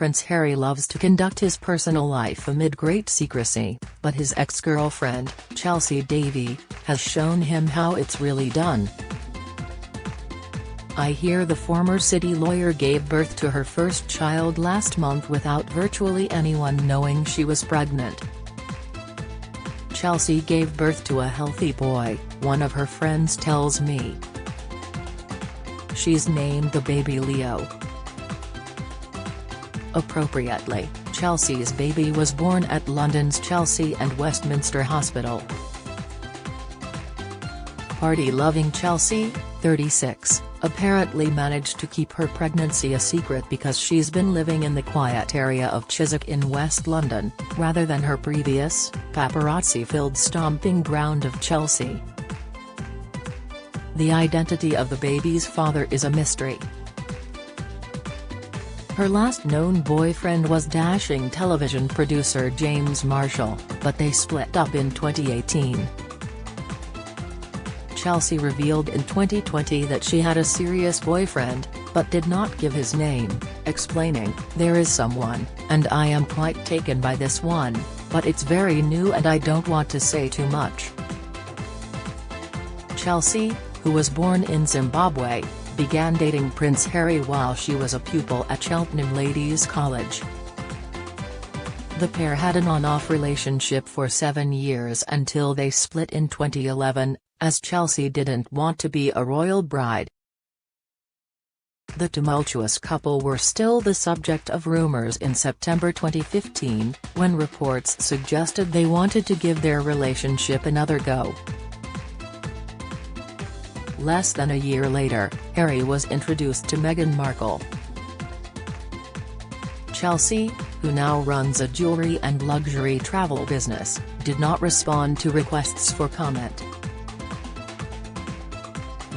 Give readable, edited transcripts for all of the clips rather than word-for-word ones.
Prince Harry loves to conduct his personal life amid great secrecy, but his ex-girlfriend, Chelsy Davy, has shown him how it's really done. I hear the former city lawyer gave birth to her first child last month without virtually anyone knowing she was pregnant. Chelsy gave birth to a healthy boy, one of her friends tells me. She's named the baby Leo. Appropriately, Chelsy's baby was born at London's Chelsea and Westminster Hospital. Party-loving Chelsy, 36, apparently managed to keep her pregnancy a secret because she's been living in the quiet area of Chiswick in West London, rather than her previous, paparazzi-filled stomping ground of Chelsea. The identity of the baby's father is a mystery. Her last known boyfriend was dashing television producer James Marshall, but they split up in 2018. Chelsy revealed in 2020 that she had a serious boyfriend, but did not give his name, explaining, "There is someone, and I am quite taken by this one, but it's very new and I don't want to say too much." Chelsy, who was born in Zimbabwe, began dating Prince Harry while she was a pupil at Cheltenham Ladies College. The pair had an on-off relationship for 7 years until they split in 2011, as Chelsy didn't want to be a royal bride. The tumultuous couple were still the subject of rumors in September 2015, when reports suggested they wanted to give their relationship another go. Less than a year later, Harry was introduced to Meghan Markle. Chelsy, who now runs a jewelry and luxury travel business, did not respond to requests for comment.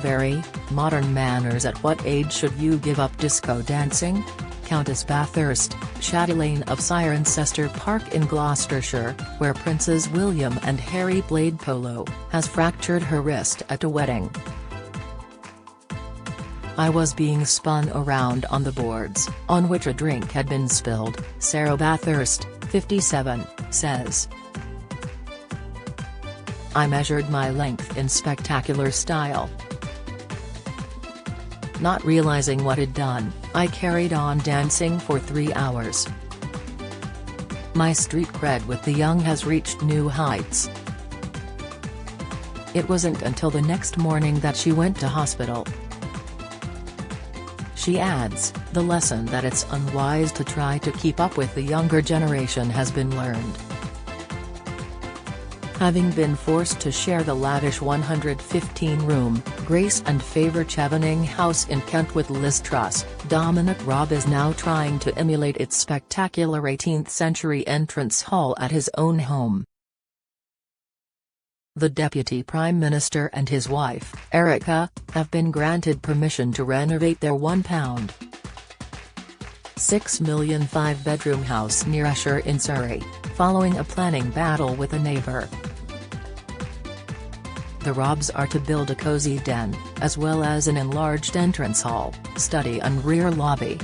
Very modern manners. At what age should you give up disco dancing? Countess Bathurst, Chatelaine of Cirencester Park in Gloucestershire, where Princes William and Harry played polo, has fractured her wrist at a wedding. "I was being spun around on the boards, on which a drink had been spilled," Sarah Bathurst, 57, says. "I measured my length in spectacular style. Not realizing what I'd done, I carried on dancing for 3 hours. My street cred with the young has reached new heights." It wasn't until the next morning that she went to hospital. She adds, "The lesson that it's unwise to try to keep up with the younger generation has been learned." Having been forced to share the lavish 115-room, Grace and Favour Chevening house in Kent with Liz Truss, Dominic Raab is now trying to emulate its spectacular 18th-century entrance hall at his own home. The Deputy Prime Minister and his wife, Erica, have been granted permission to renovate their £1.6 million 5-bedroom house near Esher in Surrey, following a planning battle with a neighbour. The Raabs are to build a cosy den, as well as an enlarged entrance hall, study and rear lobby.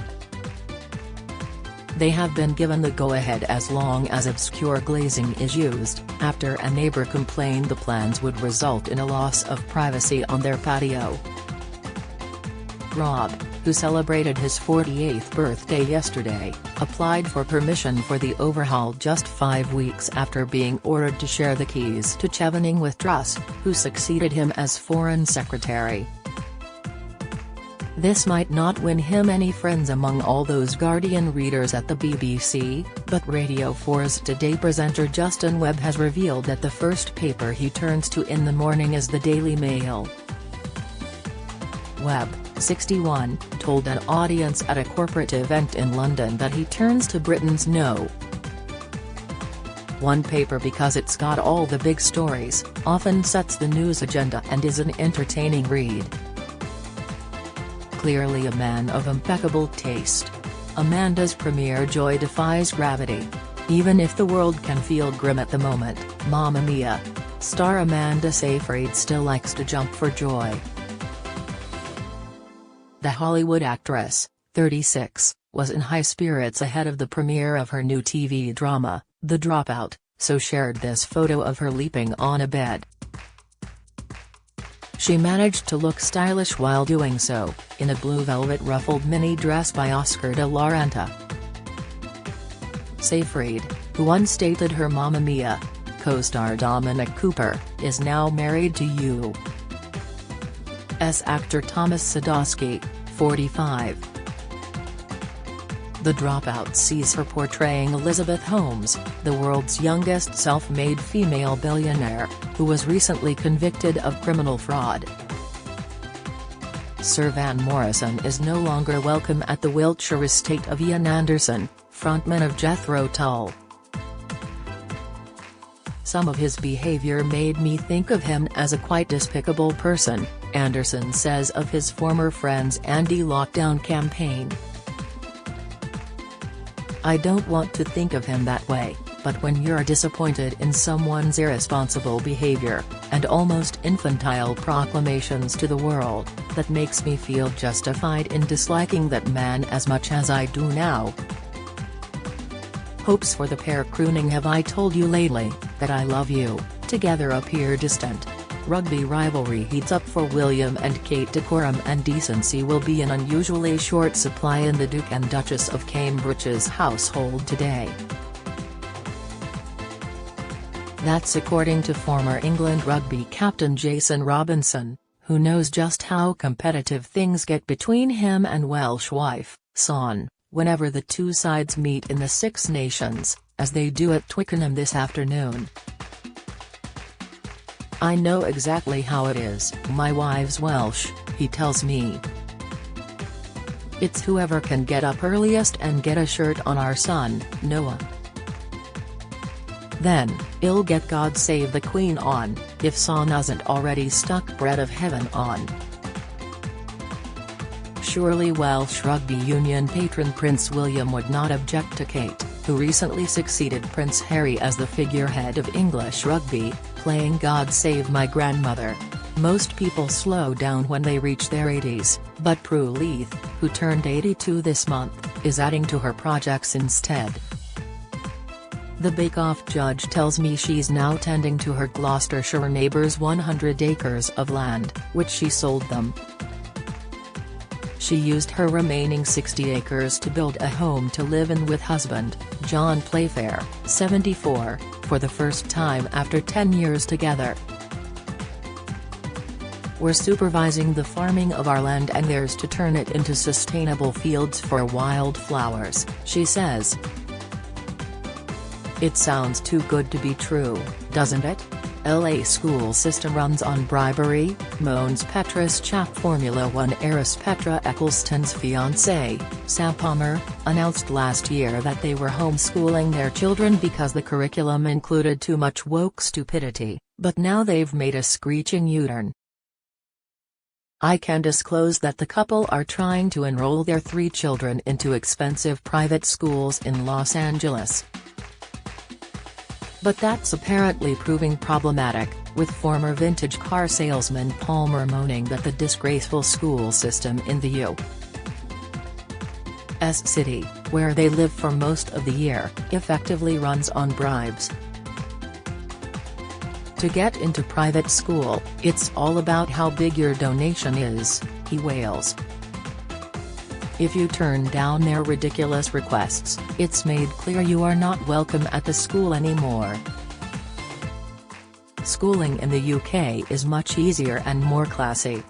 They have been given the go-ahead as long as obscure glazing is used, after a neighbour complained the plans would result in a loss of privacy on their patio. Raab, who celebrated his 48th birthday yesterday, applied for permission for the overhaul just 5 weeks after being ordered to share the keys to Chevening with Truss, who succeeded him as Foreign Secretary. This might not win him any friends among all those Guardian readers at the BBC, but Radio 4's Today presenter Justin Webb has revealed that the first paper he turns to in the morning is the Daily Mail. Webb, 61, told an audience at a corporate event in London that he turns to Britain's No. 1 paper because it's got all the big stories, often sets the news agenda and is an entertaining read. Clearly a man of impeccable taste. Amanda's premiere joy defies gravity. Even if the world can feel grim at the moment, Mamma Mia! Star Amanda Seyfried still likes to jump for joy. The Hollywood actress, 36, was in high spirits ahead of the premiere of her new TV drama, The Dropout, so shared this photo of her leaping on a bed. She managed to look stylish while doing so, in a blue velvet ruffled mini dress by Oscar de la Renta. Seyfried, who once dated her Mamma Mia co-star Dominic Cooper, is now married to U.S. actor Thomas Sadoski, 45. The Dropout sees her portraying Elizabeth Holmes, the world's youngest self-made female billionaire, who was recently convicted of criminal fraud. Sir Van Morrison is no longer welcome at the Wiltshire estate of Ian Anderson, frontman of Jethro Tull. Some of his behaviour made me think of him as a quite despicable person, Anderson says of his former friend's anti-lockdown campaign. I don't want to think of him that way, but when you're disappointed in someone's irresponsible behaviour, and almost infantile proclamations to the world, that makes me feel justified in disliking that man as much as I do now. Hopes for the pair crooning "Have I Told You Lately, That I Love You," together appear distant. Rugby rivalry heats up for William and Kate. Decorum and decency will be in unusually short supply in the Duke and Duchess of Cambridge's household today. That's according to former England rugby captain Jason Robinson, who knows just how competitive things get between him and Welsh wife, Son, whenever the two sides meet in the Six Nations, as they do at Twickenham this afternoon. I know exactly how it is. My wife's Welsh, he tells me. It's whoever can get up earliest and get a shirt on our son, Noah. Then, he'll get God Save the Queen on, if Son hasn't already stuck Bread of Heaven on. Surely Welsh Rugby Union patron Prince William would not object to Kate, who recently succeeded Prince Harry as the figurehead of English rugby, playing God Save My Grandmother. Most people slow down when they reach their 80s, but Prue Leith, who turned 82 this month, is adding to her projects instead. The Bake Off judge tells me she's now tending to her Gloucestershire neighbour's 100 acres of land, which she sold them. She used her remaining 60 acres to build a home to live in with husband, John Playfair, 74, for the first time after 10 years together. We're supervising the farming of our land and theirs to turn it into sustainable fields for wildflowers, she says. It sounds too good to be true, doesn't it? LA school system runs on bribery, moans Petra's chap. Formula One heiress Petra Eccleston's fiancé, Sam Palmer, announced last year that they were homeschooling their children because the curriculum included too much woke stupidity, but now they've made a screeching U-turn. I can disclose that the couple are trying to enroll their 3 children into expensive private schools in Los Angeles. But that's apparently proving problematic, with former vintage car salesman Palmer moaning that the disgraceful school system in the U.S. city, where they live for most of the year, effectively runs on bribes. To get into private school, it's all about how big your donation is, he wails. If you turn down their ridiculous requests, it's made clear you are not welcome at the school anymore. Schooling in the UK is much easier and more classy.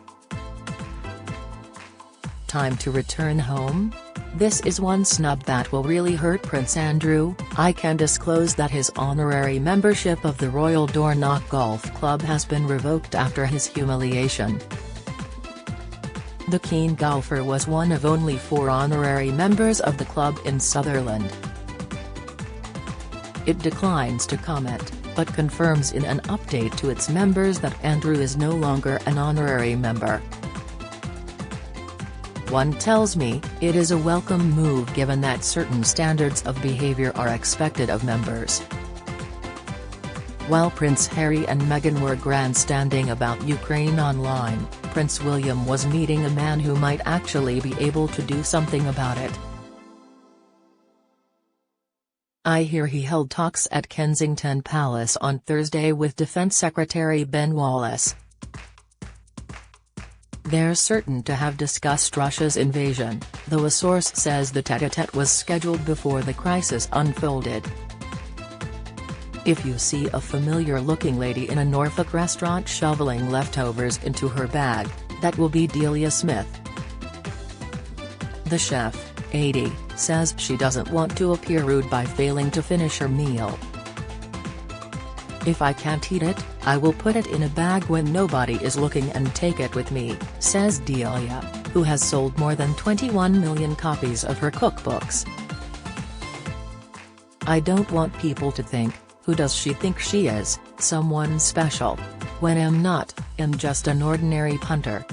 Time to return home? This is one snub that will really hurt Prince Andrew. I can disclose that his honorary membership of the Royal Dornoch Golf Club has been revoked after his humiliation. The keen golfer was one of only 4 honorary members of the club in Sutherland. It declines to comment, but confirms in an update to its members that Andrew is no longer an honorary member. One tells me, it is a welcome move given that certain standards of behavior are expected of members. While Prince Harry and Meghan were grandstanding about Ukraine online, Prince William was meeting a man who might actually be able to do something about it. I hear he held talks at Kensington Palace on Thursday with Defence Secretary Ben Wallace. They're certain to have discussed Russia's invasion, though a source says the tête-à-tête was scheduled before the crisis unfolded. If you see a familiar-looking lady in a Norfolk restaurant shoveling leftovers into her bag, that will be Delia Smith. The chef, 80, says she doesn't want to appear rude by failing to finish her meal. "If I can't eat it, I will put it in a bag when nobody is looking and take it with me," says Delia, who has sold more than 21 million copies of her cookbooks. "I don't want people to think, who does she think she is, someone special? When I'm not, I'm just an ordinary punter."